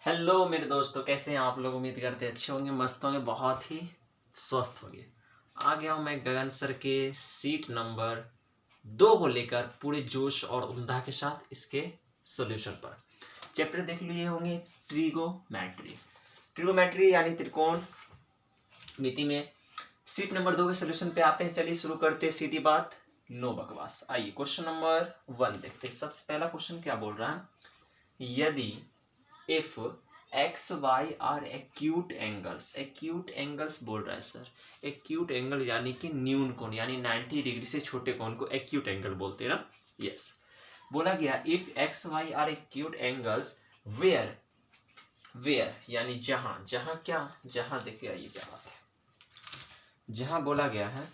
Hello मेरे दोस्तों, कैसे हैं आप लोग। उम्मीद करते हैं अच्छे होंगे, मस्त होंगे, बहुत ही स्वस्थ होंगे। आ गया हूँ मैं गगन सर के सीट नंबर 2 को लेकर पूरे जोश और उम्दा के साथ इसके सॉल्यूशन पर। चैप्टर देख लिए होंगे ट्रिगोमेट्री। ट्रिगोमेट्री यानी त्रिकोण मिति में सीट नंबर 2 के सॉल्यूशन पे आते हैं। चलिए शुरू करते हैं, सीधी बात, नो बकवास। आइए क्वेश्चन नंबर 1 देखते हैं। सबसे पहला क्वेश्चन क्या बोल रहा है, यदि if X Y are acute angles बोल रहा है सर। एक्यूट एंगल यानी कि न्यून कोण, यानी 90 डिग्री से छोटे कोण को एक्यूट एंगल बोलते हैं ना। यस, बोला गया if X Y are acute angles where यानी जहां क्या, जहां देखिए ये क्या बात है, जहां बोला गया है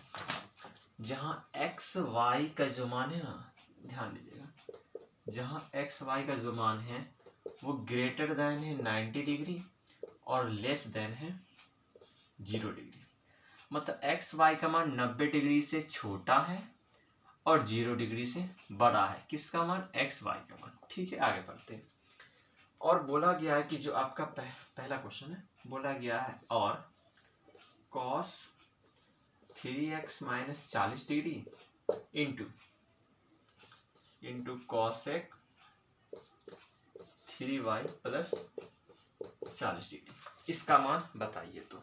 जहां एक्स वाई का जो मान है ना, ध्यान दीजिएगा, जहां एक्स वाई का जो मान है वो ग्रेटर देन है 90 डिग्री और लेस देन है 0 डिग्री। मतलब एक्स वाई का मान 90 डिग्री से छोटा है और 0 डिग्री से बड़ा है। किसका मान? एक्स वाई का मान। ठीक है, आगे बढ़ते हैं। और बोला गया है कि जो आपका पहला क्वेश्चन है, बोला गया है और cos 3x minus 40 degree into cosec 3y plus 40 degree, इसका मान बताइए। तो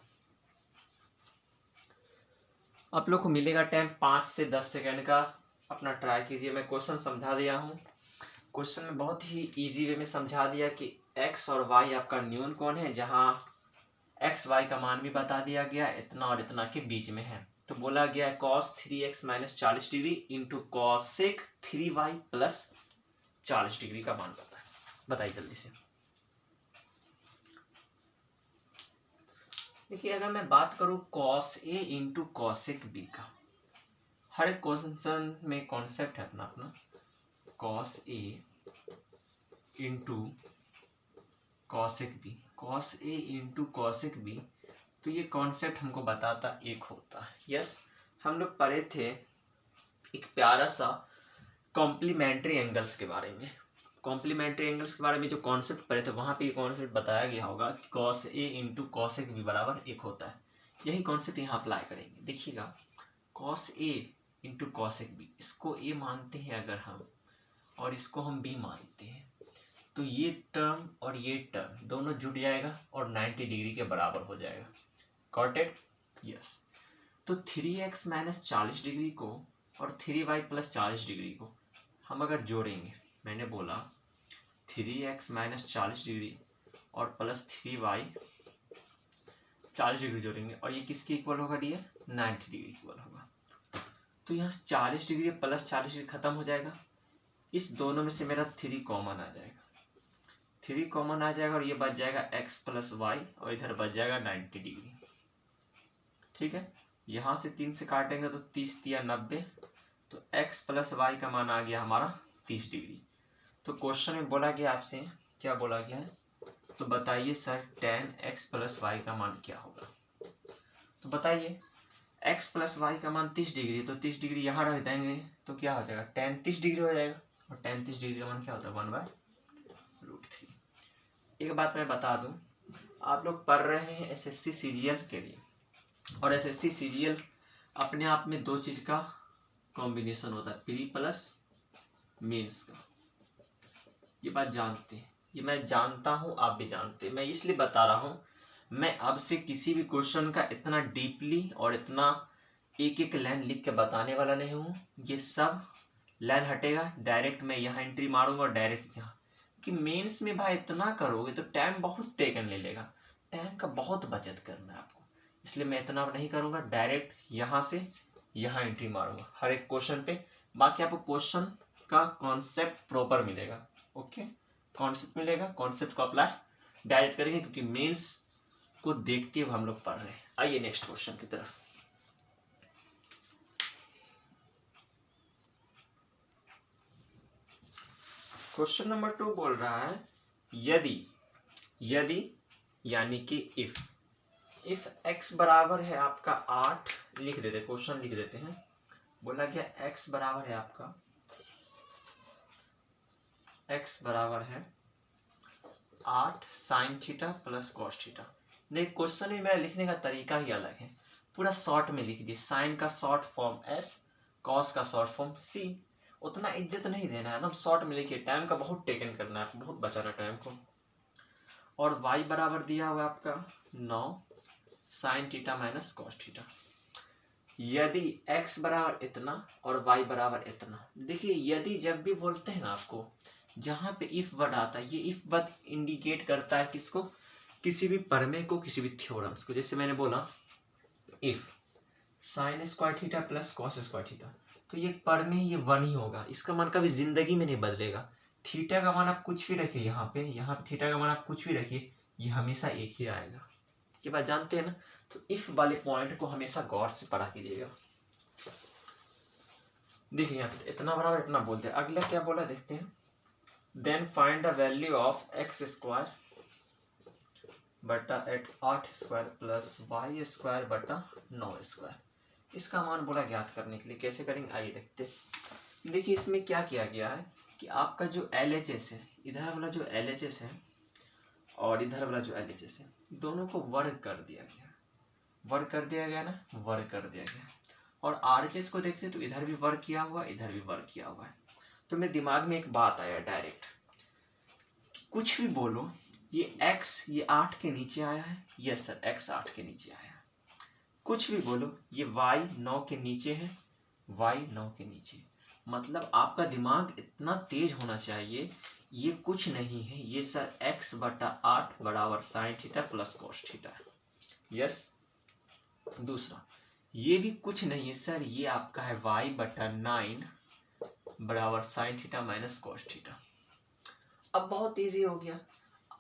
आप लोग को मिलेगा टाइम 5 से 10 सेकेंड का, अपना ट्राई कीजिए। मैं क्वेश्चन समझा दिया हूँ। क्वेश्चन में बहुत ही इजी वे में समझा दिया कि x और y आपका न्यून कोण है, जहाँ x y का मान भी बता दिया गया, इतना और इतना के बीच में है। तो बोला गया है cos 3x minus 40 degree into cosec 3y plus 40 degree का मान बताइए जल्दी से। देखिए, अगर मैं बात करूं cos a into cosec b का, हर एक क्वेश्चन में कॉन्सेप्ट है अपना अपना। cos a into cosec b, cos a into cosec b, तो ये कॉन्सेप्ट हमको बताता एक होता है। यस, हम लोग पढ़े थे एक प्यारा सा कॉम्प्लीमेंट्री एंगल्स के बारे में। कॉम्प्लीमेंट्री एंगल्स के बारे में जो कॉन्सेप्ट पढ़े थे, वहाँ पे ये कॉन्सेप्ट बताया गया होगा कि cos a into cosec b बराबर एक होता है। यही कॉन्सेप्ट यहाँ अप्लाई करेंगे। देखिएगा, cos a into cosec b, इसको a मानते हैं अगर हम, और इसको हम b मानते हैं, तो ये टर्म और ये टर्म दोनों जुड़ जाएगा और 90 डिग्री के बराबर हो जाएगा। Got it? यस। तो 3x माइनस 40 डिग्री को और 3y प्लस 40 डिग्री को हम अगर जोड़ेंगे, मैंने बोला 3x माइनस 40 डिग्री और प्लस 3y 40 डिग्री जोड़ेंगे, और ये किसके इक्वल होगा डियर? 90 डिग्री इक्वल होगा। तो यहाँ 40 डिग्री प्लस 40 डिग्री खत्म हो जाएगा। इस दोनों में से मेरा 3 कॉमन आ जाएगा, 3 कॉमन आ जाएगा और ये बच जाएगा x प्लस वाई, और इधर बच जाएगा 90 डिग्री। ठीक है, यहाँ से 3 से काटेंगे तो 30 या 90, तो x प्लस वाई का मान आ गया हमारा 30 डिग्री। तो क्वेश्चन में बोला गया आपसे, क्या बोला गया है, तो बताइए sir tan x plus Y का मान क्या होगा। तो बताइए, x प्लस वाई का मान 30 डिग्री, तो 30 डिग्री यहाँ रख देंगे तो क्या हो जाएगा, tan 30 डिग्री हो जाएगा। और tan 30 डिग्री का मान क्या होता है? 1/√3। एक बात मैं बता दूं, आप लोग पढ़ रहे हैं एसएससी सीजीएल के लिए, और एसएससी सीजीएल अपने आप में दो चीज का कॉम्बिनेशन होता है, प्री प्लस मेंस का। ये बात जानते हैं, ये मैं जानता हूं, आप भी जानते हैं। मैं इसलिए बता रहा हूं, मैं अब से किसी भी क्वेश्चन का इतना डीपली और इतना एक एक लाइन लिख के बताने वाला नहीं हूं। ये सब लाइन हटेगा, डायरेक्ट मैं यहाँ एंट्री मारूंगा और डायरेक्ट यहाँ, कि मेंस में भाई इतना करोगे तो टाइम बहुत टेकन ले लेगा, टाइम का बहुत बचत करना है आपको। इसलिए मैं इतना नहीं करूंगा, डायरेक्ट यहाँ से यहाँ एंट्री मारूंगा हर एक क्वेश्चन पे। बाकी आपको क्वेश्चन का कॉन्सेप्ट प्रॉपर मिलेगा। ओके, कॉन्सेप्ट मिलेगा, कॉन्सेप्ट को अप्लाई डायरेक्ट करेंगे, क्योंकि मेंस को देखते हुए हम लोग पढ़ रहे हैं। आइए नेक्स्ट क्वेश्चन की तरफ। क्वेश्चन नंबर 2 बोल रहा है, यदि यानी कि इफ x बराबर है आपका 8, लिख देते, क्वेश्चन लिख देते हैं। बोला क्या, x बराबर है आपका, x बराबर है 8 sign theta plus cos theta. नहीं, क्वेश्चन में मेरा लिखने का तरीका ही अलग है, पूरा शॉर्ट में लिख दिए। साइन का शॉर्ट फॉर्म एस, कॉस का शॉर्ट फॉर्म सी। उतना इज्जत नहीं देना है, एकदम शॉर्ट में लिखिए, टाइम का बहुत टेकन करना है, बहुत बचाना टाइम को। और y बराबर दिया हुआ है आपका 9 sine theta minus cos theta. यदि x बराबर इतना और y बराबर इतना, देखिए यदि जब भी बोलते हैं ना आपको, जहां पे इफ वर्ड आता है, ये इफ वर्ड इंडिकेट करता है किसको, किसी भी प्रमेय को, किसी भी थ्योरम्स को। जैसे मैंने बोला if sine square theta plus cos square theta, तो ये प्रमेय ये वन ही होगा, इसका मान कभी जिंदगी में नहीं बदलेगा। थीटा का मान आप कुछ भी रखिए, यहाँ पे थीटा का मान आप कुछ भी रखिए, ये हमेशा एक ही आएगा। ये बात जानते हैं ना। तो इफ वाले पॉइंट को हमेशा गौर से पढ़ा कीजिएगा। देखिए यहाँ पे इतना बराबर इतना बोलते हैं। अगला क्या बोला देखते हैं। Then find the value of X square बटा 8 स्क्वायर प्लस वाई स्क्वायर बटा 9 स्क्वायर। इसका मान बोला ज्ञात करने के लिए। कैसे करेंगे आइए देखते हैं। देखिए इसमें क्या किया गया है कि आपका जो LHS है, इधर वाला जो LHS है और इधर वाला जो LHS है, दोनों को वर्ग कर दिया गया। वर्ग कर दिया गया ना, वर्ग कर दिया गया। और RHS को देखते तो इधर भी वर्ग किया हुआ, इधर भी वर्ग किया हुआ है। तो मेरे दिमाग में एक बात आया डायरेक्ट, कुछ भी बोलो, ये x ये 8 के नीचे आया है, यस सर x 8 के नीचे आया है। कुछ भी बोलो, ये y 9 के नीचे है, y 9 के नीचे। मतलब आपका दिमाग इतना तेज होना चाहिए, ये कुछ नहीं है, ये सर x बटा 8 बराबर sign theta plus cos theta है। यस। दूसरा, ये भी कुछ नहीं है सर, ये आपका है y बटा 9 बराबर sine theta minus cos theta. अब बहुत इजी हो गया।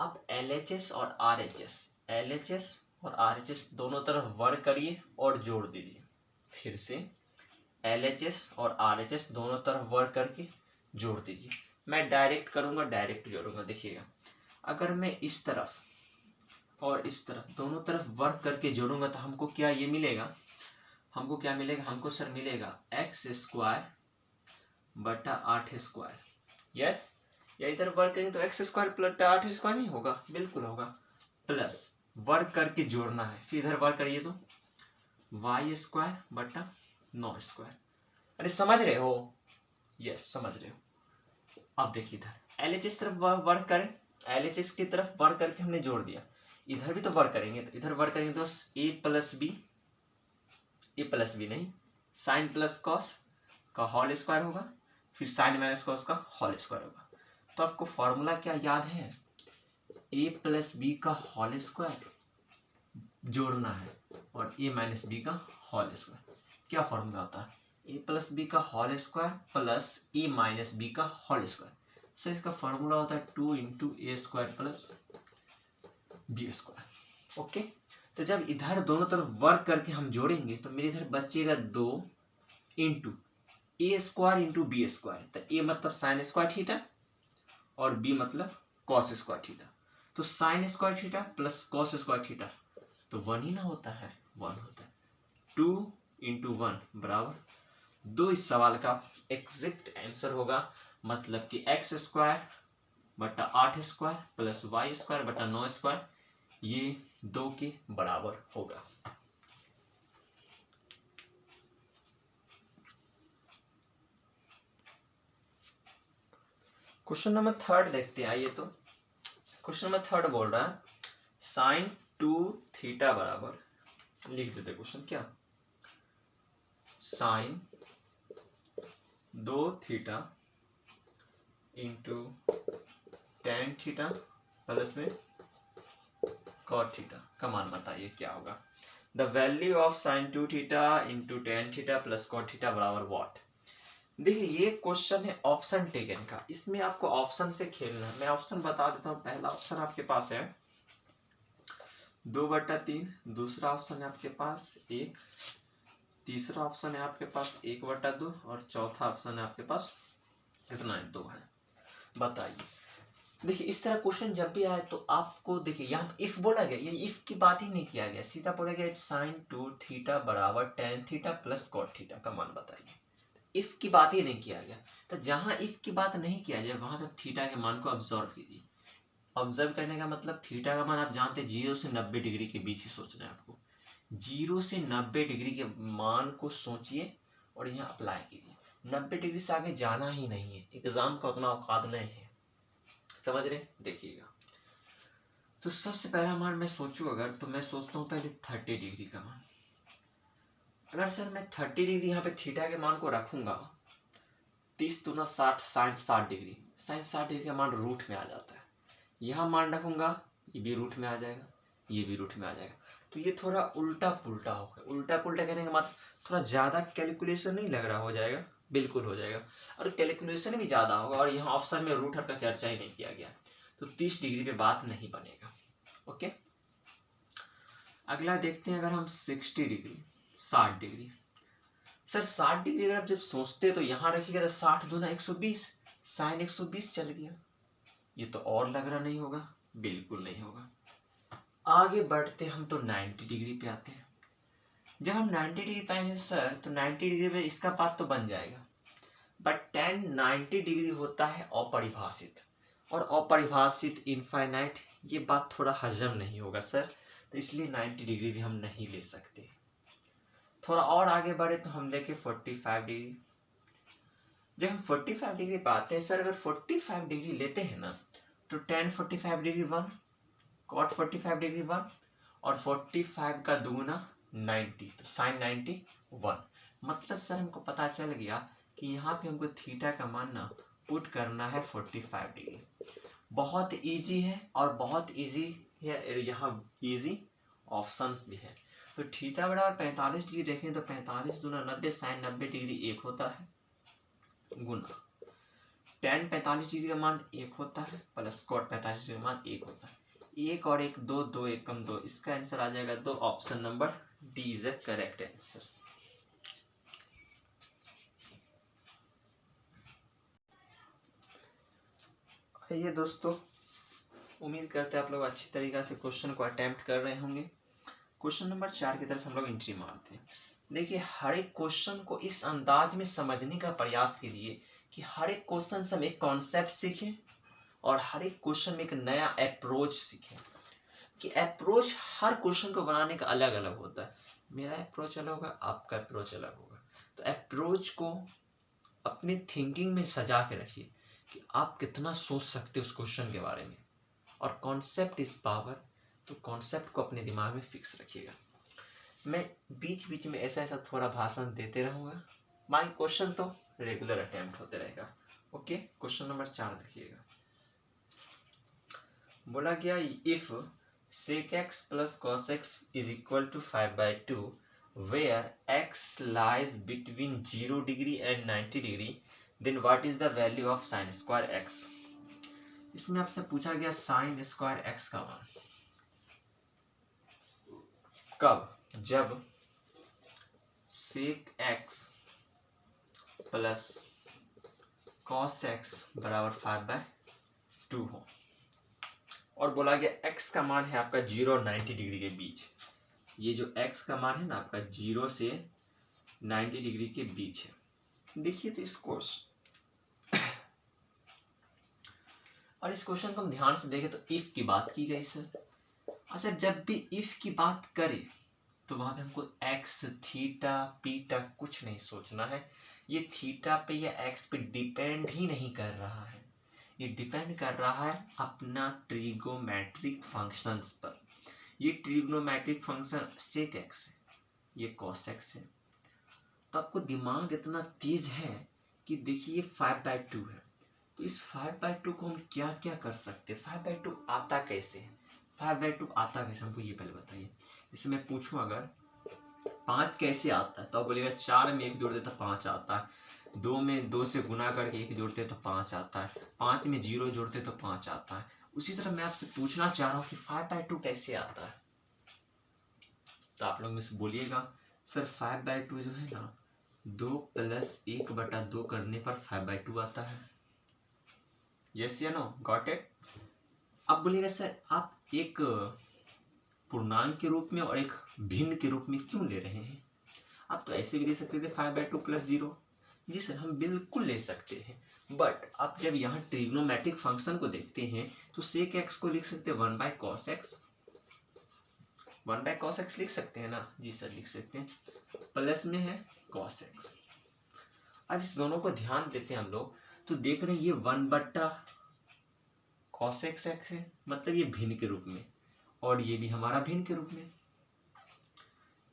अब LHS और RHS दोनों तरफ वर्ग करिए और जोड़ दीजिए। फिर से LHS और RHS दोनों तरफ वर्ग करके जोड़ दीजिए। मैं डायरेक्ट करूंगा, डायरेक्ट जोड़ूंगा। देखिएगा, अगर मैं इस तरफ और इस तरफ दोनों तरफ वर्ग करके जोड़ूंगा तो हमको क्या ये मिलेगा, हमको क्या मिलेगा, हमको सर मिलेगा x स्क्वायर बटा 8 स्क्वायर। यस, या इधर वर्ग करेंगे तो x स्क्वायर प्लस 8 स्क्वायर नहीं होगा, बिल्कुल होगा। प्लस वर्ग करके जोड़ना है, फिर इधर वर्ग करिए तो y स्क्वायर बटा 9 स्क्वायर। अरे समझ रहे हो? यस समझ रहे हो। अब देखिए इधर LHS तरफ वर्ग करें, LHS की तरफ वर्ग करके हमने जोड़ दिया। इधर भी तो वर्ग करेंगे, तो इधर वर्ग करेंगे तो a प्लस बी नहीं, साइन प्लस कॉस का होल स्क्वायर होगा, फिर साइन माइनस कॉस का होल स्क्वायर होगा। तो आपको फॉर्मूला क्या याद है, a प्लस बी का होल स्क्वायर जोड़ना है और a माइनस बी का होल स्क्वायर। क्या फॉर्मूला होता है, a प्लस बी का whole square plus a minus B का होल स्क्वायर। सर इसका फॉर्मूला होता है 2 into A square plus B square. Okay, तो जब इधर दोनों तरफ वर्क करके हम जोड़ेंगे तो मेरे इधर बचेगा 2 into A square into B square. तो ए मतलब साइन स्क्वायर थीटा और बी मतलब कॉस स्क्वायर थीटा। तो sine square theta plus cos square theta तो 1 ही ना होता है, 1 होता है। 2 इंटू 1 बराबर 2। इस सवाल का एग्जैक्ट आंसर होगा, मतलब कि एक्स स्क्वायर बटा 8 स्क्वायर प्लस वाई स्क्वायर बटा 9 स्क्वायर, ये 2 के बराबर होगा। क्वेश्चन नंबर 3 देखते हैं। आइए तो क्वेश्चन नंबर 3 बोल रहा है साइन 2 थीटा बराबर, लिख देते क्वेश्चन क्या, sine 2 theta into tan theta plus में कॉट थीटा का मान बताइए क्या होगा। The value of sine 2 theta into tan theta plus cot theta बराबर व्हाट। देखिए ये क्वेश्चन है ऑप्शन टेकन का, इसमें आपको ऑप्शन से खेलना है। मैं ऑप्शन बता देता हूँ। पहला ऑप्शन आपके पास है 2/3, दूसरा ऑप्शन है आपके पास 1, तीसरा ऑप्शन है आपके पास 1/2 और चौथा ऑप्शन है आपके पास कितना है, 2 है। बताइए। देखिए इस तरह क्वेश्चन जब भी आए तो आपको देखिए यहाँ इफ बोला गया, ये इफ की बात ही नहीं किया गया, सीधा बोला गया साइन 2 थीटा बराबर tan theta plus cot theta का मान बताइए। इफ की बात ही नहीं किया गया। तो जहां इफ की बात नहीं किया जाए वहां पे थीटा के मान को ऑब्जर्व कीजिए। ऑब्जर्व करने का मतलब थीटा का मान आप जानते हैं 0 से 90 डिग्री के बीच ही सोचना है आपको। 0 से 90 डिग्री के मान को सोचिए और यहाँ अप्लाई कीजिए। 90 डिग्री से आगे जाना ही नहीं है, एग्जाम का उतना औकात नहीं है, समझ रहे? देखिएगा, तो सबसे पहला मान मैं सोचूं अगर, तो मैं सोचता हूँ पहले 30 डिग्री का मान। अगर सर मैं 30 डिग्री यहाँ पे थीटा के मान को रखूंगा, 30 दूना 60, साइन 60 डिग्री, साइन 60 डिग्री का मान रूट में आ जाता है। यहाँ मान रखूंगा, ये भी रूट में आ जाएगा, ये भी रूट में आ जाएगा। तो ये थोड़ा उल्टा पुल्टा होगा। उल्टा पुल्टा कहने का मतलब थोड़ा ज़्यादा कैलकुलेशन नहीं लग रहा, हो जाएगा, बिल्कुल हो जाएगा। और कैलकुलेशन भी ज़्यादा होगा, और यहाँ ऑप्शन में रूट हर का चर्चा ही नहीं किया गया, तो 30 डिग्री पे बात नहीं बनेगा। ओके, अगला देखते हैं, अगर हम 60 डिग्री, 60 डिग्री। सर 60 डिग्री अगर आप जब सोचते तो यहाँ रखिएगा, 60 दूना 120, साइन 120 चल गया। ये तो और लग रहा नहीं होगा, बिल्कुल नहीं होगा। आगे बढ़ते हम तो 90 डिग्री पे आते हैं। जब हम 90 डिग्री पाएंगे सर, तो 90 डिग्री पे इसका पाथ तो बन जाएगा, बट tan 90 डिग्री होता है अपरिभाषित, और अपरिभाषित इनफाइनाइट, ये बात थोड़ा हजम नहीं होगा सर, तो इसलिए 90 डिग्री भी हम नहीं ले सकते। थोड़ा और आगे बढ़े तो हम देखें 45 डिग्री। जब हम 45 डिग्री पाते हैं सर, अगर 45 डिग्री लेते हैं ना, तो tan 45 डिग्री 1, cot 45 डिग्री 1, और 45 का दुगुना 90, तो साइन 90 1। मतलब सर हमको पता चल गया कि यहाँ पे हमको थीटा का मान ना पुट करना है 45 डिग्री। बहुत इजी है, और बहुत इजी है, यहाँ इजी ऑप्शंस भी है। तो थीटा बराबर 45 डिग्री देखें तो 45 दूना 90, साइन 90 डिग्री 1 होता है, गुना tan 45 डिग्री का मान 1 होता है, प्लस कॉट 45 डिग्री का मान 1 होता है। 1 और 1 2, 2 1 कम 2, इसका आंसर आ जाएगा 2। Option number D is the correct answer. आइए दोस्तों, उम्मीद करते हैं आप लोग अच्छी तरीके से क्वेश्चन को अटेम्प्ट कर रहे होंगे। क्वेश्चन नंबर 4 की तरफ हम लोग एंट्री मारते हैं। देखिए, हर एक क्वेश्चन को इस अंदाज में समझने का प्रयास कीजिए कि हर एक क्वेश्चन से हम एक कॉन्सेप्ट सीखें, और हर एक क्वेश्चन में एक नया अप्रोच सीखें। कि अप्रोच हर क्वेश्चन को बनाने का अलग अलग होता है। मेरा अप्रोच अलग होगा, आपका अप्रोच अलग होगा। तो अप्रोच को अपनी थिंकिंग में सजा के रखिए कि आप कितना सोच सकते हो उस क्वेश्चन के बारे में। और कॉन्सेप्ट इज पावर, तो कॉन्सेप्ट को अपने दिमाग में फिक्स रखिएगा। मैं बीच बीच में ऐसा ऐसा थोड़ा भाषण देते रहूँगा, बाकी क्वेश्चन तो रेगुलर अटेम्प्ट होते रहेगा। ओके, क्वेश्चन नंबर 4 देखिएगा। बोला गया, if sec x plus cos x is equal to 5/2, where x lies between 0 degree and 90 degree, then what is the value of sin square x? इसमें आपसे पूछा गया sin square x का मान कब, जब sec x plus cos x बराबर 5/2 हो, और बोला गया x का मान है आपका 0 और 90 डिग्री के बीच। ये जो x का मान है ना आपका 0 से 90 डिग्री के बीच है। देखिए तो इस क्वेश्चन और इस क्वेश्चन को हम ध्यान से देखें तो इफ की बात की गई सर। अच्छा, जब भी इफ की बात करें तो वहां पे हमको x थीटा पीटा कुछ नहीं सोचना है। ये थीटा पे या x पे डिपेंड ही नहीं कर रहा है, ये डिपेंड कर रहा है अपना ट्रिगोमेट्रिक फंक्शंस पर। ये ट्रिग्नोमेट्रिक फंक्शन sec x है, ये cos x है। तो आपको दिमाग इतना तेज है कि देखिए 5/2 है, तो इस 5/2 को हम क्या क्या कर सकते हैं। 5/2 आता कैसे है, 5/2 आता कैसे, हमको ये पहले बताइए। जैसे मैं पूछूं अगर 5 कैसे आता है, तो आप बोलेगा 4 में 1 जोड़ देता 5 आता है, 2 में 2 से गुना करके 1 जोड़ते तो 5 आता है, 5 में 0 जोड़ते तो 5 आता है। उसी तरह मैं आपसे पूछना चाह रहा हूँ कि 5/2 कैसे आता है। तो आप लोग में से बोलिएगा सर 5/2 जो है ना 2 + 1/2 करने पर 5/2 आता है। यस या नो, गॉट इट। अब बोलिएगा सर आप एक पूर्णांक के रूप में और एक भिन्न के रूप में क्यों ले रहे हैं। आप तो ऐसे भी दे सकते थे 5/2 + 0, जी सर, हम बिल्कुल ले सकते हैं, बट आप जब यहाँ ट्रिग्नोमेट्रिक फंक्शन को देखते हैं तो सेक एक्स को लिख सकते हैं 1/cos x, 1/cos x लिख सकते हैं ना? जी सर लिख सकते हैं, प्लस में है cos x। अब इस दोनों को ध्यान देते हैं हम लोग तो देख रहे हैं ये 1/cos x x है, मतलब ये भिन्न के रूप में, और ये भी हमारा भिन्न के रूप में।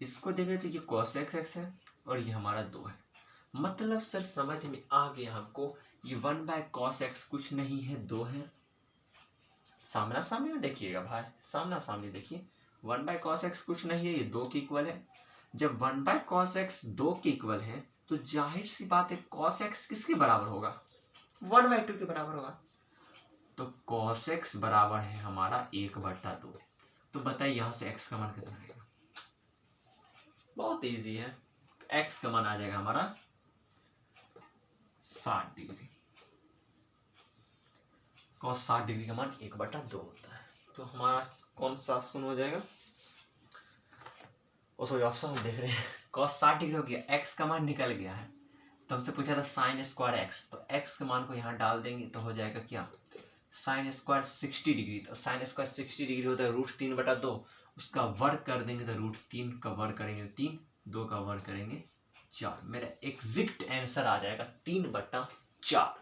इसको देख रहे तो ये cos x x है और ये हमारा 2 है। मतलब सर समझ में आ गया हमको, ये 1/cos x कुछ नहीं है, 2 है। सामना सामने में देखिएगा भाई, सामना सामने देखिए, 1/cos x कुछ नहीं है, ये 2 के इक्वल है। जब 1/cos x 2 के इक्वल है तो जाहिर सी बात है cos x किसके बराबर होगा? 1/2 के बराबर होगा। तो cos x बराबर है हमारा 1/2। तो बताइए यहाँ से x का मान कितना आएगा? बहुत इजी है, x का मान आ जाएगा हमारा 60 डिग्री। cos 60 डिग्री का मान 1/2 होता है। तो हमारा कौन सा ऑप्शन हो जाएगा? सॉरी, ऑप्शन हम देख रहे हैं, cos 60 डिग्री हो गया, x का मान निकल गया है। तो हमसे पूछा था sin स्क्वायर x, तो x के मान को यहाँ डाल देंगे तो हो जाएगा क्या? sin स्क्वायर 60 डिग्री, तो sin स्क्वायर 60 डिग्री होता है √3/2, उसका वर्ग कर देंगे तो √3 का वर्ग करेंगे 3, 2 का वर्ग करेंगे 4। मेरा एग्जैक्ट आंसर आ जाएगा 3/4।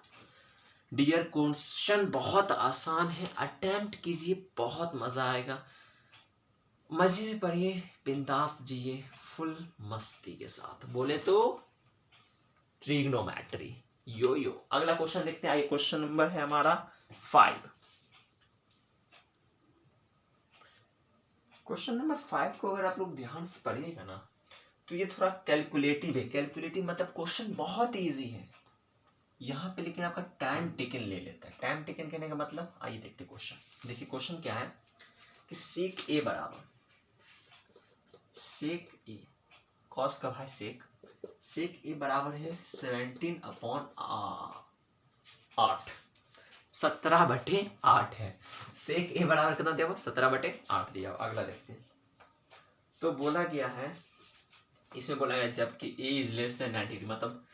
डियर क्वेश्चन बहुत आसान है, अटेम्प्ट कीजिए, बहुत मजा आएगा, मजे में पढ़िए, बिंदास जिए, फुल मस्ती के साथ। बोले तो ट्रिग्नोमेट्री यो यो। अगला क्वेश्चन देखते हैं, आइए क्वेश्चन नंबर है हमारा 5। क्वेश्चन नंबर 5 को अगर आप लोग ध्यान से पढ़िएगा ना तो ये थोड़ा कैलकुलेटिव है। कैलकुलेटिव मतलब क्वेश्चन बहुत इजी है यहाँ पे, लेकिन आपका टाइम टेकन ले लेता है। टाइम टेकन कहने का मतलब, आइए देखते क्वेश्चन। देखिए क्वेश्चन क्या है कि सेक ए बराबर, सेक ए कॉस का भाई सेक, सेक ए बराबर है 17/8, 17/8 है। सेक ए बराबर कितना दिया हुआ? 17/8 दिया हुआ। अगला देखते हैं। तो बोला गया है, इसमें बोला गया जबकि ए इज लेस देन 90 डिग्री, मतलब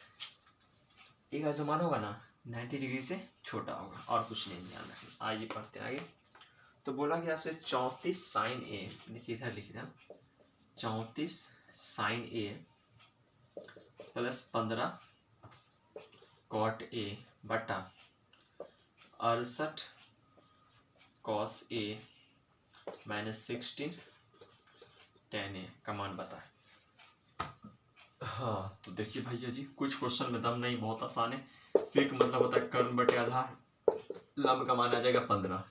ए का जो मान होगा ना 90 डिग्री से छोटा होगा, और कुछ नहीं ध्यान रखना। आइए पढ़ते हैं आगे। तो बोला गया आपसे 34 sin ए, देखिए इधर लिख दें, 34 sin ए प्लस 15 cot ए बटा 68 cos ए माइनस 16 tan ए का मान बताए। हाँ तो देखिए भैया जी, कुछ क्वेश्चन में दम नहीं, बहुत आसान है। सेक मतलब होता है कर्ण बटे आधार, लंब का मान आ जाएगा 15।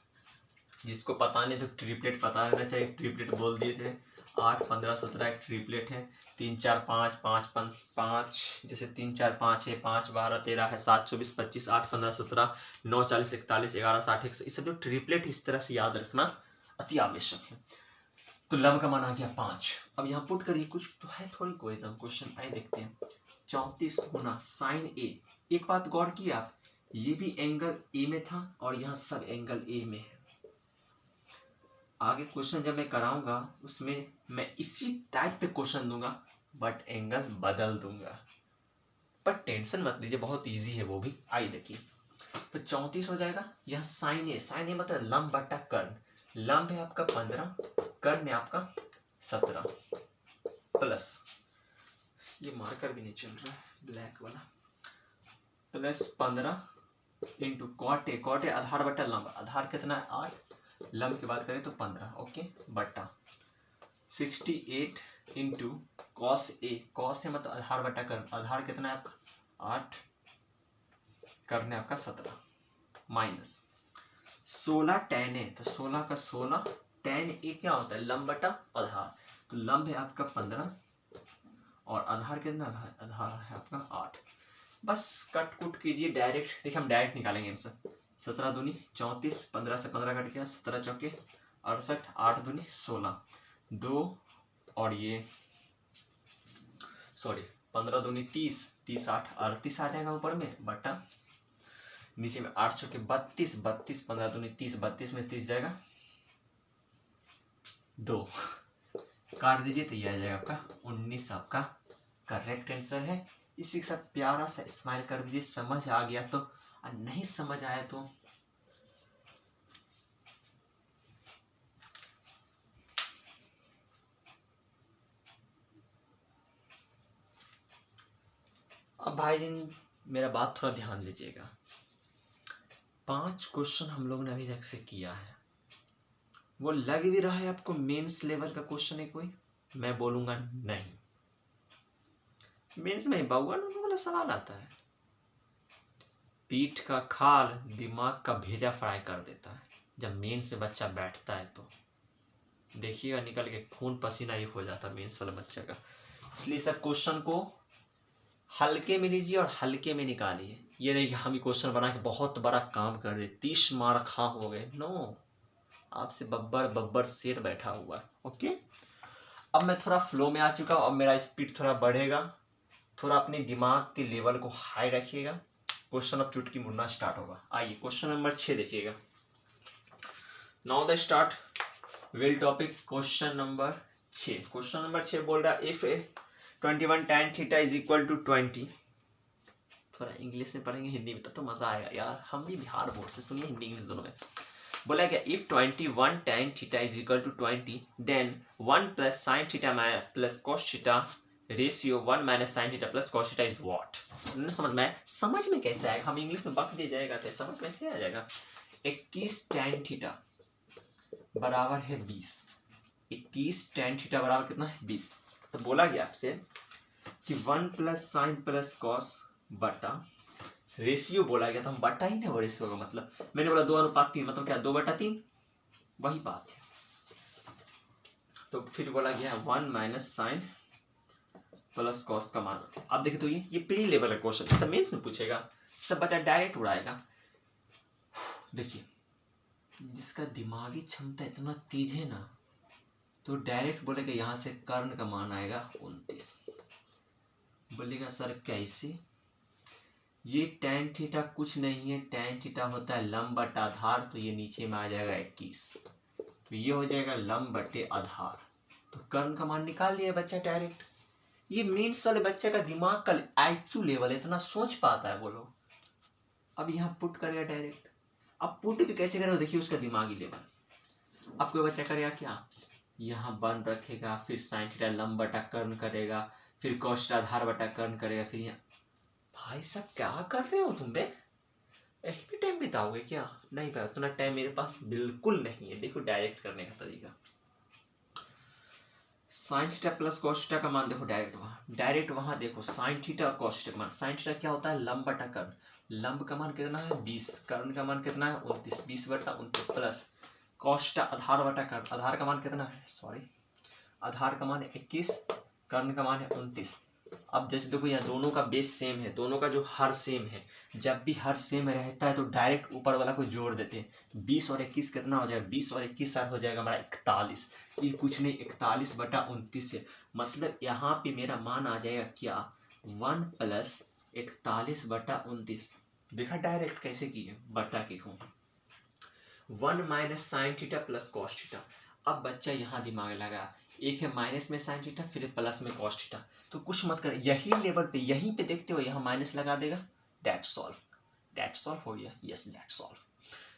जिसको पता नहीं तो ट्रिपलेट पता रहना चाहिए, ट्रिपलेट बोल दिए थे, 8 15 17 एक ट्रिपलेट है, 3 4 5 5 5, जैसे 3 4 5 है, 5 12 13 है, 7 24 25, 8 15 17, 9 40 41 11 60 100, इस सब जो ट्रिपलेट इस तरह से याद रखना अति आवश्यक है। तो लंब का मान आ गया 5। अब यहाँ पुट करिए, कुछ तो है थोड़ी कोई एकदम क्वेश्चन, आइए देखते हैं। 34 गुना साइन ए, एक बात गौर किए आप, ये भी एंगल ए में था और यहाँ सब एंगल ए में है। आगे क्वेश्चन जब मैं कराऊंगा उसमें मैं इसी टाइप पे क्वेश्चन दूंगा, बट एंगल बदल दूंगा, पर टेंशन मत लीजिए, बहुत इजी है वो भी। आइए देखिए, तो 34 हो जाएगा, यहाँ साइन ए, साइन ए मतलब लंब बटा कर्ण, लंब है आपका 15, कर्ण है आपका 17, प्लस ये मार्कर भी नहीं चल रहा है ब्लैक वाला, plus 15 into cot A, cot A आधार बटा लंब, आधार कितना है 8, लंब की बात करें तो 15, ओके, बटा 68 into cos A, cos A मतलब आधार बटा कर्ण, आधार कितना है आपका 8, कर्ण है आपका 17, माइनस 16 tan ए, तो 16 का 16, tan ए क्या होता है लंब बटा आधार, तो लंब है आपका 15 और आधार कितना है, आधार है आपका 8। बस कट कुट कीजिए डायरेक्ट, देखिए हम डायरेक्ट निकालेंगे आंसर। 17 दूनी 34, 15 से 15 कट गया, 17 चौके 68, 8 दूनी 16, 2 और ये सॉरी 15 दूनी 30, 30 8 38 आ जाएगा ऊपर में, बटा नीचे में 8 चौके 32, 32 15 दूनी 30, 32 में 30 जाएगा 2, काट दीजिए तो ये आ जाएगा आपका 19, आपका करेक्ट आंसर है। इसी के साथ प्यारा सा स्माइल कर दीजिए। समझ आ गया तो, और नहीं समझ आया तो अब भाई जी मेरा बात थोड़ा ध्यान दीजिएगा। 5 क्वेश्चन हम लोग ने अभी तक से किया है, वो लग भी रहा है आपको मेंस लेवल का क्वेश्चन है कोई? मैं बोलूंगा नहीं, मेंस में बाउल वाला सवाल आता है। पीठ का खाल दिमाग का भेजा फ्राई कर देता है। जब मेंस में बच्चा बैठता है तो देखिएगा निकल के खून पसीना एक हो जाता है मेंस वाला बच्चा का। इसलिए सब क्वेश्चन को हल्के में लीजिए और हल्के में निकालिए। ये नहीं कि हम ही क्वेश्चन बना के बहुत बड़ा काम कर दे 30 मार्क खा हो गए। नो, आपसे बब्बर बब्बर शेर बैठा हुआ है। ओके, अब मैं थोड़ा फ्लो में आ चुका हूँ। अब मेरा स्पीड थोड़ा बढ़ेगा। थोड़ा अपने दिमाग के लेवल को हाई रखिएगा। क्वेश्चन अब चुटकी मुड़ना स्टार्ट होगा। आइए क्वेश्चन नंबर 6 देखिएगा। Now the start will topic. Question number 6। Question number 6 बोल रहा है if 21 tan theta is equal to 20। थोड़ा इंग्लिश में पढ़ेंगे, हिंदी में तो मजा आएगा यार। हम भी बिहार बोर्ड से, सुनिए हिंदी इंग्लिश दोनों में। बोला क्या, if 21 tan theta is equal to 20 then 1 plus sine theta plus cos theta ratio 1 minus sine theta plus cos theta is what. समझ में कैसे आएगा? हम इंग्लिश में बक दे जाएगा तो समझ कैसे आ जाएगा? 21 tan थीटा बराबर है 20। 21 tan थीटा बराबर कितना है? 20। तो बोला गया आपसे कि 1 प्लस साइन प्लस कॉस बटा रेशियो बोला गया, तो हम बटा ही ना, वो रेशियो का मतलब मैंने बोला 2:3, मतलब क्या 2/3, वही बात है। तो फिर बोला गया 1 माइनस साइन प्लस कॉस का मान। अब देखिए तो ये प्री लेवल का क्वेश्चन, सब मेंस में पूछेगा, सब बच्चा डायरेक्ट उड़ाएगा। देखिए जिसका दिमागी क्षमता इतना तेज है ना, तो डायरेक्ट बोलेगा यहाँ से कर्ण का मान आएगा 29। बोलेगा सर कैसे? ये tan थीटा कुछ नहीं है, tan थीटा होता है लंब बटा आधार, तो ये नीचे में आ जाएगा 21, तो ये हो जाएगा लंब बटे आधार। तो कर्ण का मान निकाल लिया बच्चा डायरेक्ट। ये मेंस वाले बच्चे का दिमाग का IQ लेवल इतना सोच पाता है बोलो। अब यहाँ पुट करेगा डायरेक्ट। अब पुट भी कैसे करेगा देखिए उसका दिमागी लेवल। अब कोई बच्चा करेगा क्या, यहाँ 1 रखेगा, फिर साइन थीटा लंब बटा कर्ण करेगा, फिर कॉस आधार बटा कर्ण करेगा, फिर यहाँ। भाई साहब क्या कर रहे हो तुम बे? यही भी टाइम बिताओगे क्या? नहीं भाई, उतना टाइम मेरे पास बिल्कुल नहीं है। देखो डायरेक्ट करने का तरीका, sign theta plus cos theta का मान देखो डायरेक्ट वहां देखो साइन थीटा और कॉस थीटा का मान। साइन थीटा क्या होता है? लंब बटा कर्ण। लंब का मान कितना है? 20। कर्ण का मान कितना है? 29। 20/29 प्लस कॉस थीटा आधार बटा कर्ण। आधार का मान कितना है? आधार का मान है 21, कर्ण का मान है 29। अब जैसे देखो यहाँ दोनों का बेस सेम है, दोनों का जो हर सेम है, जब भी हर सेम रहता है तो डायरेक्ट ऊपर वाला को जोड़ देते हैं। 20 और 21 कितना हो जाएगा? 20 और 21 साथ हो जाएगा हमारा 41। ये कुछ नहीं, 41/29 है। मतलब यहाँ पे मेरा मान आ जाएगा क्या? 1 प्लस 41/29। देखा डायरेक्ट कैसे किए, बटा के हूँ 1 minus sine theta plus cos theta. अब बच्चा यहाँ दिमाग लगा, एक है माइनस में साइन थीटा, फिर प्लस में कॉस थीटा, तो कुछ मत कर, यही लेवल पे यहीं पे देखते हो यहाँ माइनस लगा देगा। डेट सॉल्व हो गया। Yes that solve.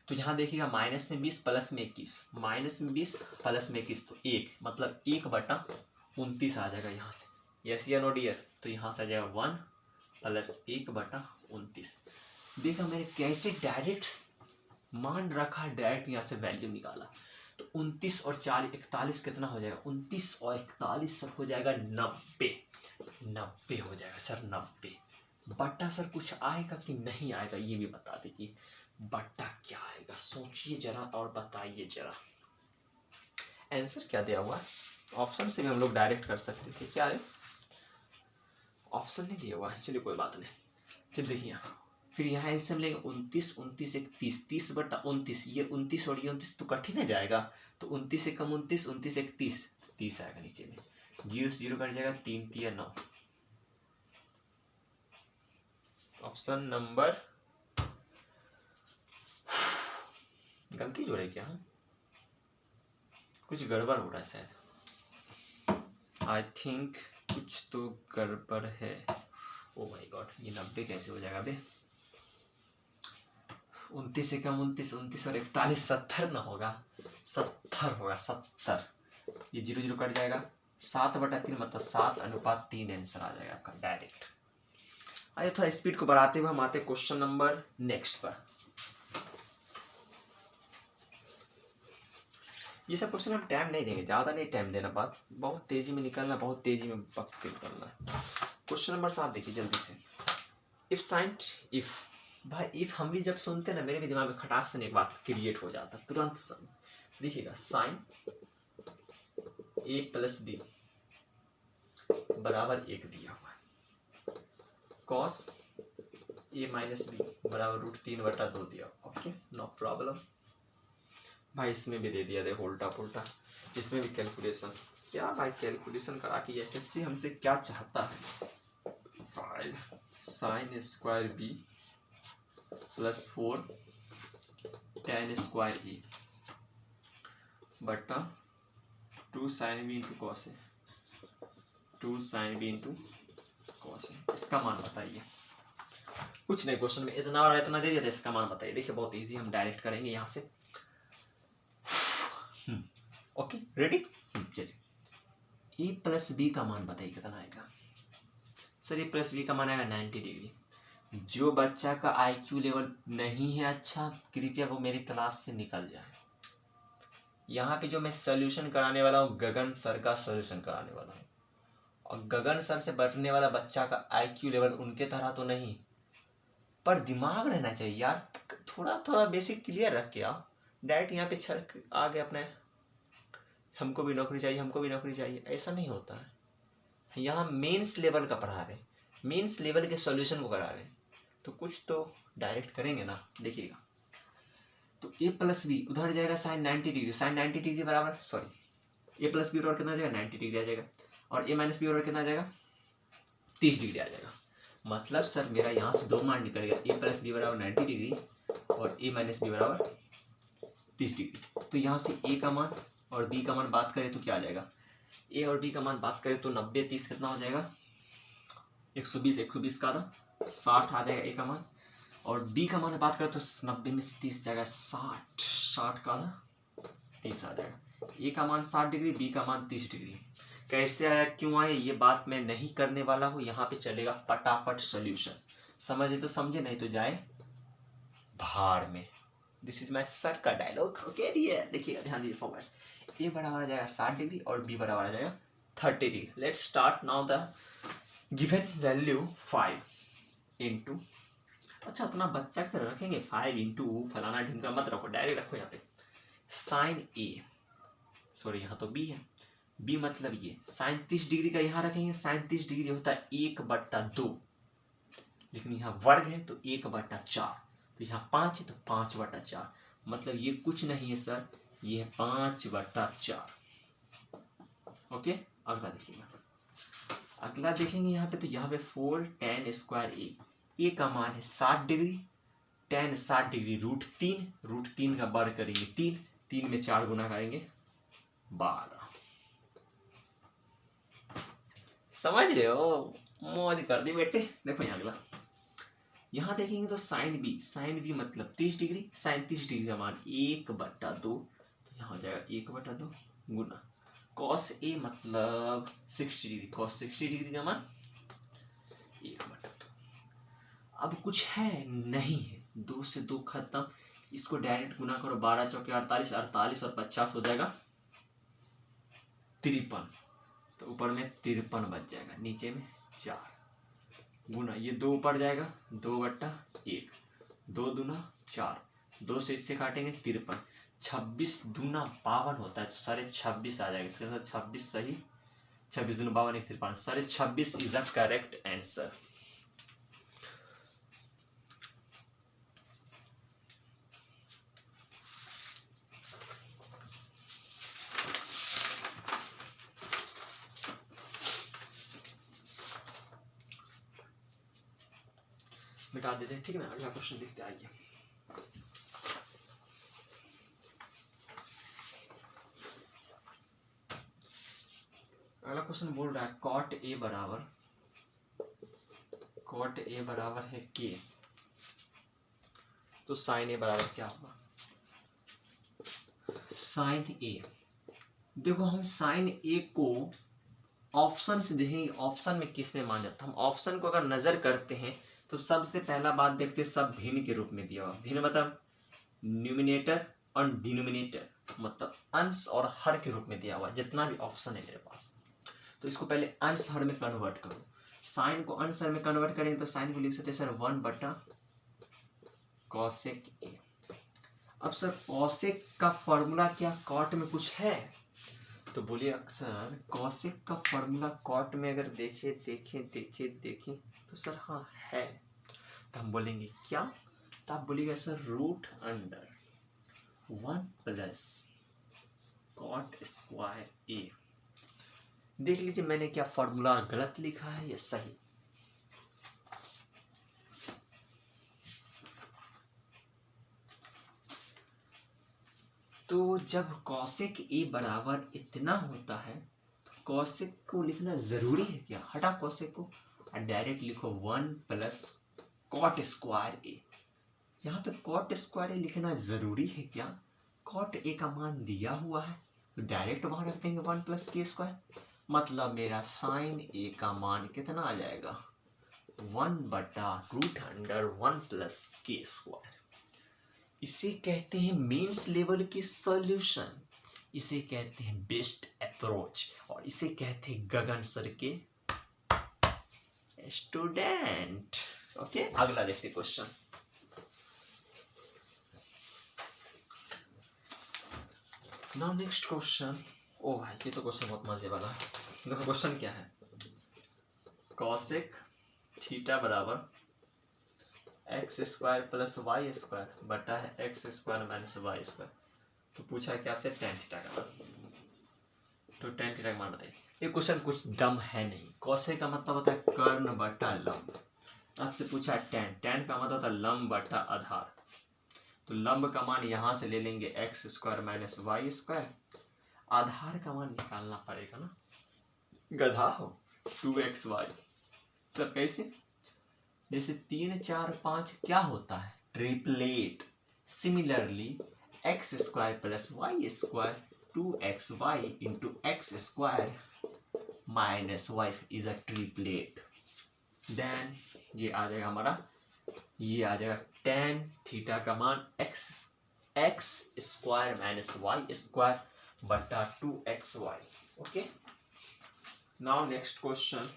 तो यहाँ देखिएगा माइनस में 20 प्लस में 21, माइनस में 20 प्लस में 21, तो 1 मतलब 1/29 आ जाएगा यहाँ से। यस या नो डियर? तो यहाँ से आ जाएगा 1 प्लस 1/29। देखा मैंने कैसे डायरेक्ट मान रखा, डायरेक्ट यहाँ से वैल्यू निकाला। तो 29 और 4 41 कितना हो जाएगा? 29 और 41 सर हो जाएगा 90। 90 हो जाएगा सर 90। बट्टा सर कुछ आएगा कि नहीं आएगा ये भी बता दीजिए। बट्टा क्या आएगा सोचिए जरा और बताइए जरा। आंसर क्या दिया हुआ है? ऑप्शन से भी हम लोग डायरेक्ट कर सकते थे, क्या है? ऑप्शन नहीं दिया हुआ है, चलिए कोई बात नहीं। चलिए देखिए यहाँ, फिर यहाँ ऐसे हम लेंगे 29, 29 एक 30, 30/29। ये 29 और ये 29 तो कट ही नहीं जाएगा, तो 29 से कम 29, 29 एक 30, 30 आएगा नीचे में। 0 से 0 कट जाएगा, 3 3 9। ऑप्शन नंबर, गलती जो है क्या? कुछ गड़बड़ हो रहा है शायद। आई थिंक कुछ तो गड़बड़ है। ओ गॉड, ये 90 कैसे हो जाएगा बे? 29 से कम 29, 29 और 41 70 ना होगा, 70 होगा, 70। ये 0 0 कट जाएगा, 7/3 मतलब 7:3 आंसर आ जाएगा आपका डायरेक्ट। आइए थोड़ा स्पीड को बढ़ाते हुए हम आते क्वेश्चन नंबर नेक्स्ट पर। ये सब क्वेश्चन हम टाइम नहीं देंगे, ज़्यादा नहीं टाइम देना, बात बहुत तेजी में निकलना, बहुत तेजी में पक के निकलना। क्वेश्चन नंबर 7 देखिए जल्दी से। इफ साइन इफ, भाई इफ हम भी जब सुनते ना मेरे भी दिमाग में खटाक से एक बात क्रिएट हो जाता तुरंत। देखिएगा साइन a + b बराबर 1 दिया हुआ है, कॉस a - b बराबर √3/2 दिया। Okay no problem. भाई इसमें भी दे दिया, देखो उल्टा पुल्टा, इसमें भी कैलकुलेशन। क्या भाई कैलकुलेशन करा कि एसएससी हमसे क्या चाहता है। 5 sin² b + 4 tan² a बटा 2 sin b × cos a, 2 sin b × cos a। इसका मान बताइए। कुछ नहीं, क्वेश्चन में इतना और इतना दे दिया था, इसका मान बताइए। देखिए बहुत इजी, हम डायरेक्ट करेंगे यहाँ से। ओके रेडी, चलिए a + b का मान बताइए कितना आएगा। सर a + b का मान आएगा 90 डिग्री। जो बच्चा का IQ लेवल नहीं है अच्छा, कृपया वो मेरी क्लास से निकल जाए। यहाँ पे जो मैं सोल्यूशन कराने वाला हूँ, गगन सर का सोल्यूशन कराने वाला हूँ, और गगन सर से बढ़ने वाला बच्चा का IQ लेवल उनके तरह तो नहीं, पर दिमाग रहना चाहिए यार, थोड़ा थोड़ा बेसिक क्लियर रख के आओ। डायरेक्ट यहाँ पे छड़ आ गए अपने, हमको भी नौकरी चाहिए, हमको भी नौकरी चाहिए, ऐसा नहीं होता है। यहाँ मेंस लेवल का पढ़ा रहे, मेंस लेवल के सॉल्यूशन को करा रहे, तो कुछ तो डायरेक्ट करेंगे ना। देखिएगा तो a + b उधर जाएगा sin 90 डिग्री, sin 90 डिग्री बराबर, सॉरी a + b बराबर कितना आ जाएगा 90 डिग्री आ जाएगा, और a - b बराबर कितना आ जाएगा 30 डिग्री आ जाएगा। मतलब सर मेरा यहाँ से 2 मान निकल गया, a + b बराबर 90 डिग्री और a - b बराबर 30 डिग्री। तो यहाँ से a का मान और b का मान बात करें तो क्या आ जाएगा, a और b का मान बात करें तो 90 30 कितना हो जाएगा 120, 120 का आधा 60 आ जाएगा a का मान, और b का मान बात करें तो 90 में से 30 जाएगा 60, 60 का आधा 30 आ जाएगा। a का मान 60 डिग्री, b का मान 30 डिग्री। कैसे आया, क्यों आया, ये बात मैं नहीं करने वाला हूँ। यहाँ पे चलेगा फटाफट सोल्यूशन, समझे तो समझे, नहीं तो जाए भाड़ में। दिस इज माई सर का डायलॉग। ओके देखिए ध्यान दीजिए फोकस। a बराबर आ जाएगा 60 डिग्री और b बराबर आ जाएगा 30 degree. Let's start now the given value 5 into, अच्छा इतना बच्चा की तरह रखेंगे, 5 इंटू फलाना ढिमका मत रखो, डायरेक्ट रखो यहाँ पे साइन a, सॉरी यहाँ तो b है, b मतलब ये साइन 30 डिग्री का यहाँ रखेंगे। साइन 30 डिग्री होता है 1/2, लेकिन यहाँ वर्ग है तो 1/4, तो यहाँ 5 है तो 5/4, मतलब ये कुछ नहीं है सर, ये है 5/4। ओके अगला देखिएगा, अगला देखेंगे यहाँ पे, तो यहाँ पे 4 tan² a का मान है 60 डिग्री, tan 60 डिग्री √3 का वर्ग करेंगे 3 में 4 गुना करेंगे 12। समझ रहे हो, मौज कर दी बेटे। देखो यहाँ अगला, यहाँ देखेंगे तो साइन बी मतलब 30 डिग्री, साइन 30 डिग्री का मान 1/2, यहाँ हो जाएगा 1/2 गुना कॉस ए मतलब 60 डिग्री, कॉस 60 डिग्री का मान 1/2। अब कुछ है नहीं है, 2 से 2 खत्म, इसको डायरेक्ट गुना करो, 12 चौके 48, 48 और 50 हो जाएगा 53, तो ऊपर में 53 बच जाएगा, नीचे में 4 गुना, ये 2 ऊपर जाएगा 2/1, 2 दूना 4, 2 से इससे काटेंगे 53, 26 दूना 52 होता है, तो सारे 26 आ जाएगा इसके साथ, 26 सही, 26 दूना 52 1 53, सारे 26 इज अ करेक्ट आंसर। मिटा देते हैं, ठीक है ना। अगला क्वेश्चन देखते आइए, अगला क्वेश्चन बोल रहा है cot a बराबर कॉट ए बराबर है के, तो साइन ए बराबर क्या होगा? साइन ए, देखो हम साइन ए को ऑप्शन से देखेंगे, ऑप्शन में किस में मान जाता है। हम ऑप्शन को अगर नजर करते हैं तो सबसे पहला बात देखते हैं, सब भिन्न के रूप में दिया हुआ। भिन्न मतलब न्यूमिनेटर और डिनोमिनेटर, मतलब अंश और हर के रूप में दिया हुआ जितना भी ऑप्शन है मेरे पास। तो इसको पहले अंश हर में कन्वर्ट करो। साइन को अंश हर में कन्वर्ट करेंगे तो साइन को लिख सकते हैं सर 1/cosec ए। अब सर कॉसेक का फॉर्मूला क्या कॉट में कुछ है? तो बोलिए अक्सर कॉसेक का फॉर्मूला कॉट में अगर देखें तो सर हाँ है। तो हम बोलेंगे क्या? तो आप बोलिएगा सर √1 + cot स्क्वायर ए। देख लीजिए मैंने क्या फॉर्मूला गलत लिखा है या सही। तो जब कॉसेक ए बराबर इतना होता है तो कॉसेक को लिखना जरूरी है क्या? हटा कॉसेक को और डायरेक्ट लिखो 1 + cot स्क्वायर ए। यहाँ पे cot स्क्वायर ए लिखना जरूरी है क्या? cot ए का मान दिया हुआ है तो डायरेक्ट वहां रख देंगे 1 + k स्क्वायर। मतलब मेरा साइन ए का मान कितना आ जाएगा? 1/√1 + k स्क्वायर। इसे कहते हैं मेंस लेवल की सॉल्यूशन, इसे कहते हैं बेस्ट अप्रोच, और इसे कहते हैं गगन सर के स्टूडेंट। ओके, अगला देखते क्वेश्चन। Now next question. ओ भाई ये तो क्वेश्चन बहुत मजे वाला है। देखो क्वेश्चन क्या है, कॉसेक थीटा बराबर x² + y² बटा है x² - y²। तो पूछा है कि आपसे tan थीटा का मान, तो tan थीटा का मान बताइए। ये क्वेश्चन कुछ दम है नहीं। कॉसेक का मतलब होता है कर्ण बटा लंब। आपसे पूछा है tan का मतलब होता है लंब बटा आधार। तो लंब का मान यहां से ले लेंगे x² - y²। आधार का मान निकालना पड़ेगा ना, गधा हो। 2xy। सर कैसे? जैसे 3 4 5 क्या होता है? Triplet. Similarly x² + y² 2xy × x² - y is a triplet. Then ये आ जाएगा हमारा, ये आ जाएगा tan थीटा का मान x² - y² बटा 2xy। Okay, now next question.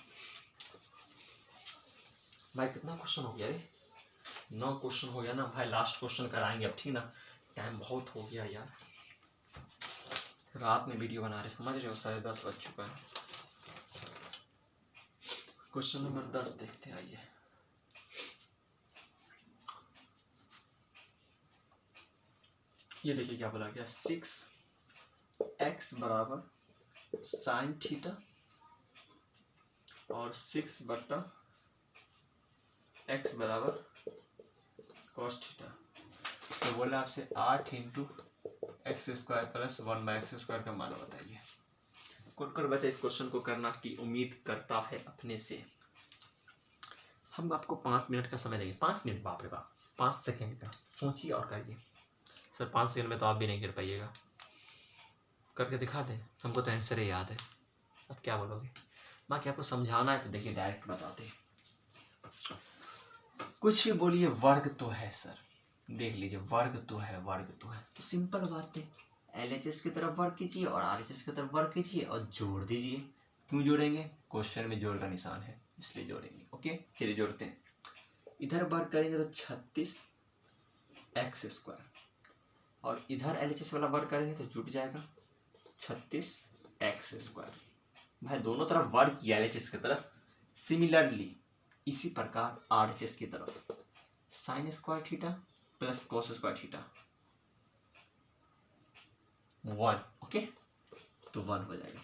भाई कितना क्वेश्चन हो गया रे? 9 क्वेश्चन हो गया ना भाई। लास्ट क्वेश्चन कराएंगे अब, ठीक ना? टाइम बहुत हो गया यार, रात में वीडियो बना रहे, समझ रहे हो? 10:30 बज चुका है। क्वेश्चन नंबर 10 देखते आइए। ये देखिए क्या बोला गया, 6x बराबर साइन थीटा और 6/x बराबर कॉस थीटा। तो बोला आपसे 8 × x² + 1/x² का मान बताइए। कौन बच्चा इस क्वेश्चन को करना की उम्मीद करता है अपने से? हम आपको 5 मिनट का समय देंगे। 5 मिनट, बाप रे बाप, 5 सेकेंड का सोचिए और करिए। सर 5 सेकेंड में तो आप भी नहीं कर पाइएगा, करके दिखा दें। हमको तो आंसर ही याद है, अब क्या बोलोगे? बाकी आपको समझाना है तो देखिए डायरेक्ट बताते हैं। कुछ भी बोलिए, वर्ग तो है सर। देख लीजिए वर्ग तो है, तो सिंपल बात है, LHS की तरफ वर्ग कीजिए और RHS की तरफ वर्ग कीजिए और जोड़ दीजिए। क्यों जोड़ेंगे? क्वेश्चन में जोड़ का निशान है इसलिए जोड़ेंगे। ओके, चलिए जोड़ते हैं। इधर वर्ग करेंगे तो 36x² और इधर LHS वाला वर्ग करेंगे तो जुट जाएगा 36x²। भाई दोनों तरफ वर्ग किया LHS की तरफ। सिमिलरली इसी प्रकार RHS की तरफ sin² theta plus cos² theta 1। Okay, तो 1 हो जाएगा।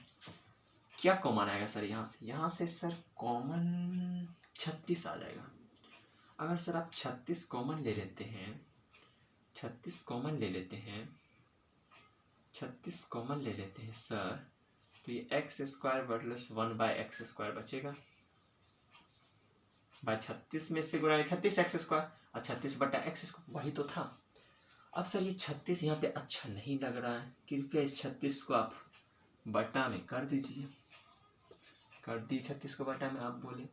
क्या कॉमन आएगा सर यहाँ से? यहाँ से सर कॉमन 36 आ जाएगा। अगर सर आप 36 कॉमन ले लेते हैं, 36 कॉमन ले लेते हैं सर, तो ये x² + 1/x² बचेगा। भाई 36 में से गुणा 36 एक्स स्क्वायर और 36 बटा एक्स स्क्वायर वही तो था। अब सर ये 36 यहाँ पे अच्छा नहीं लग रहा है, कृपया इस 36 को आप बटा में कर दीजिए। कर दी 36 को बटा में, आप बोले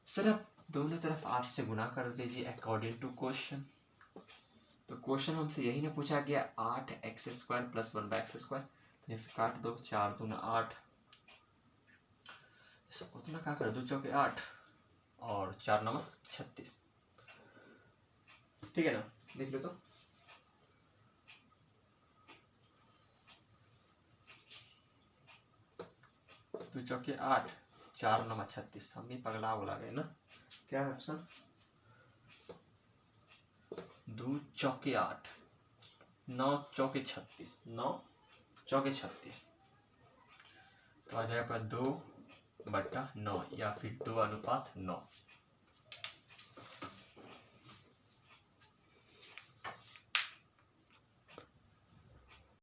सर आप दोनों तरफ 8 से गुना कर दीजिए अकॉर्डिंग टू क्वेश्चन। तो क्वेश्चन हमसे यही ना पूछा गया 8 x square plus 1 by x square, तो इसे काट दो, 4 दूना 8, उतना क्या कर दो, 2 चौके 8 और 4 नवा 36, ठीक है ना, देख लो तो। दो चौके 8, 4 नवा 36, हम भी पगला बोला गए ना। क्या है ऑप्शन? 2 चौके 8, 9 चौके 36, 9 चौके 36, तो आ जाएगा 2 बटा 9 या फिर 2 अनुपात 9।